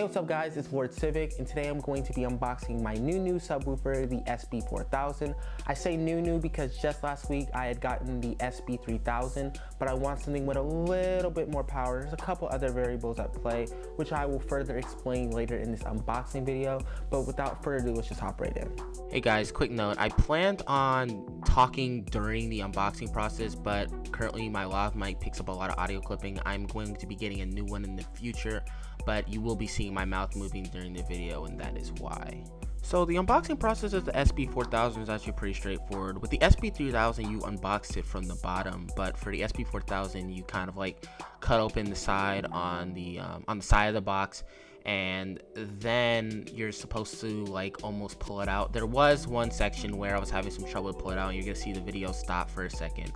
what's up guys, it's Ward Civic, and today I'm going to be unboxing my new subwoofer, the SB-4000. I say new because just last week I had gotten the SB-3000, but I want something with a little bit more power. There's a couple other variables at play, which I will further explain later in this unboxing video, but without further ado, let's just hop right in. Hey guys, quick note, I planned on talking during the unboxing process, but currently my lav mic picks up a lot of audio clipping. I'm going to be getting a new one in the future, but you will be seeing my mouth moving during the video, and that is why. So the unboxing process of the SB-4000 is actually pretty straightforward. With the SB-3000, you unbox it from the bottom, but for the SB-4000, you kind of like cut open the side on the side of the box, and then you're supposed to like almost pull it out. There was one section where I was having some trouble to pull it out, and you're gonna see the video stop for a second.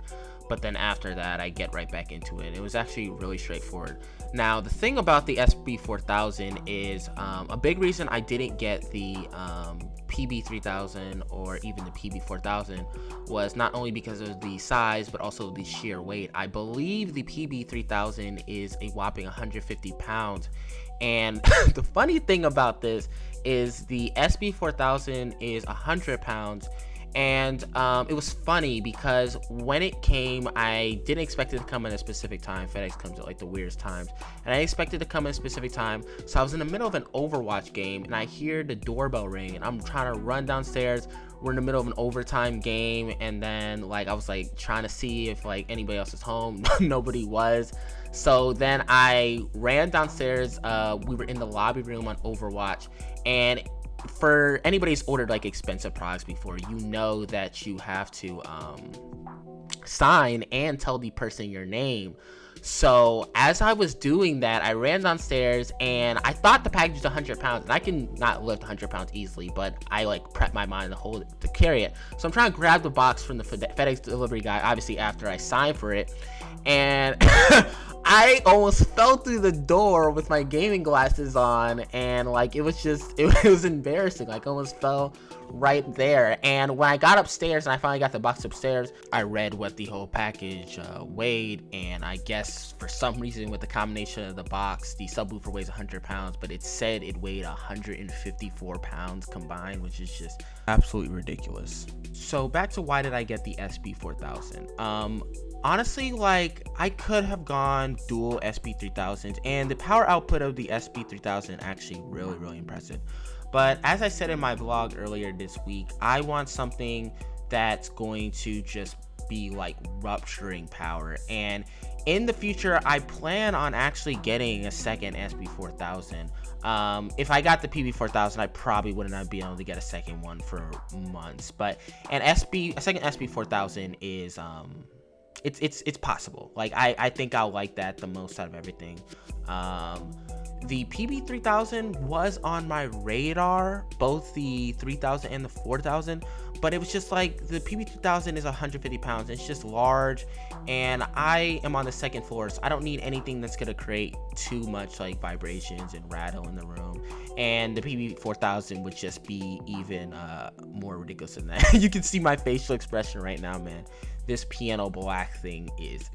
But then after that, I get right back into it. It was actually really straightforward. Now, the thing about the SB-4000 is a big reason I didn't get the PB-3000 or even the PB-4000 was not only because of the size, but also the sheer weight. I believe the PB-3000 is a whopping 150 pounds. And the funny thing about this is the SB-4000 is 100 pounds. And it was funny because when it came, I didn't expect it to come at a specific time. FedEx comes at like the weirdest times, and I expected it to come at a specific time. So I was in the middle of an Overwatch game, and I hear the doorbell ring, and I'm trying to run downstairs. We're in the middle of an overtime game, and then like I was like trying to see if like anybody else is home. Nobody was. So then I ran downstairs. We were in the lobby room on Overwatch, and for anybody who's ordered like expensive products before, you know that you have to sign and tell the person your name. So as I was doing that, I ran downstairs, and I thought the package was 100 pounds, and I can not lift 100 pounds easily, but I like prepped my mind to hold it, to carry it. So I'm trying to grab the box from the FedEx delivery guy, obviously after I signed for it, and I almost fell through the door with my gaming glasses on, and like it was embarrassing. Like I almost fell right there. And when I got upstairs and I finally got the box upstairs, I read what the whole package weighed, and I guess for some reason with the combination of the box, the subwoofer weighs 100 pounds, but it said it weighed 154 pounds combined, which is just absolutely ridiculous. So back to why did I get the SB-4000? Honestly, like I could have gone dual SB-3000s, and the power output of the SB-3000 actually really impressive. But as I said in my vlog earlier this week, I want something that's going to just be like rupturing power. And in the future, I plan on actually getting a second SB-4000. If I got the PB-4000, I probably would not be able to get a second one for months. But a second SB-4000 is it's possible. Like I think I'll like that the most out of everything. The PB-3000 was on my radar, both the 3000 and the 4000, but it was just like the PB-3000 is 150 pounds. It's just large, and I am on the second floor, so I don't need anything that's gonna create too much like vibrations and rattle in the room. And the PB-4000 would just be even more ridiculous than that. You can see my facial expression right now, man. This piano black thing is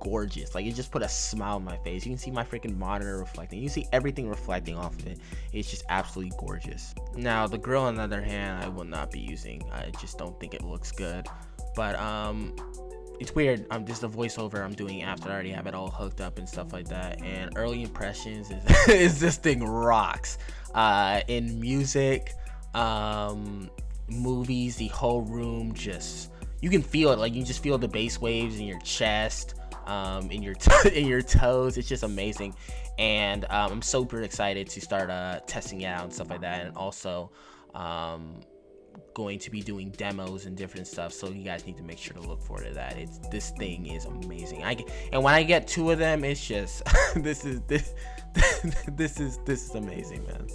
gorgeous. Like it just put a smile on my face. You can see my freaking monitor reflecting. You can see everything reflecting off of it. It's just absolutely gorgeous. Now the grill, on the other hand, I will not be using. I just don't think it looks good. But it's weird. Just a voiceover I'm doing after I already have it all hooked up and stuff like that. And early impressions is is this thing rocks. In music, movies, the whole room just, you can feel it. Like you just feel the bass waves in your chest, in your toes. It's just amazing. And I'm super excited to start testing it out and stuff like that. And also going to be doing demos and different stuff, so you guys need to make sure to look forward to that. This thing is amazing. And when I get two of them, it's just this is amazing, man.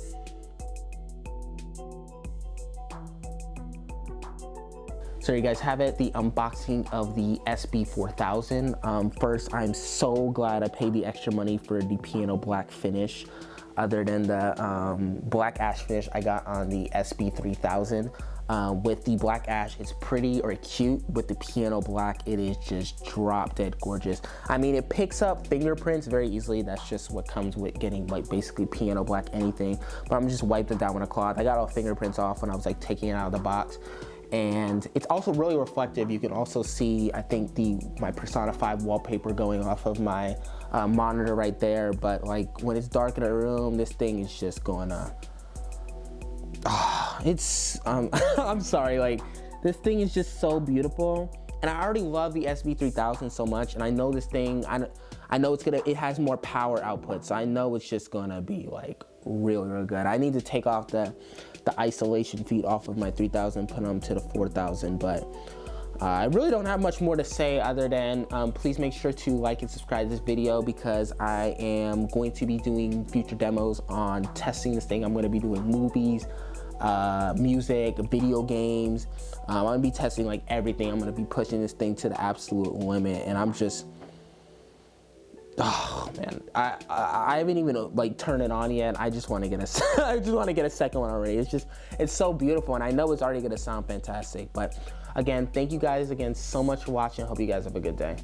So you guys have it, the unboxing of the SB-4000. First, I'm so glad I paid the extra money for the piano black finish, other than the black ash finish I got on the SB-3000. With the black ash, it's pretty or cute. With the piano black, it is just drop dead gorgeous. I mean, it picks up fingerprints very easily. That's just what comes with getting like basically piano black anything. But I'm just wiping it down with a cloth. I got all fingerprints off when I was like taking it out of the box. And it's also really reflective. You can also see, I think, my Persona 5 wallpaper going off of my monitor right there. But like when it's dark in a room, this thing is just going to, it's, I'm sorry, like this thing is just so beautiful. And I already love the SB-3000 so much. And I know this thing, I know it has more power output. So I know it's just gonna be like really, really good. I need to take off the isolation feet off of my 3000, put them to the 4000, but I really don't have much more to say other than please make sure to like and subscribe to this video, because I am going to be doing future demos on testing this thing. I'm going to be doing movies, music, video games. I'm going to be testing like everything. I'm going to be pushing this thing to the absolute limit, and I'm just, oh man, I haven't even like turned it on yet. I just want to get a second one already. It's so beautiful, and I know it's already gonna sound fantastic. But again, thank you guys again so much for watching. Hope you guys have a good day.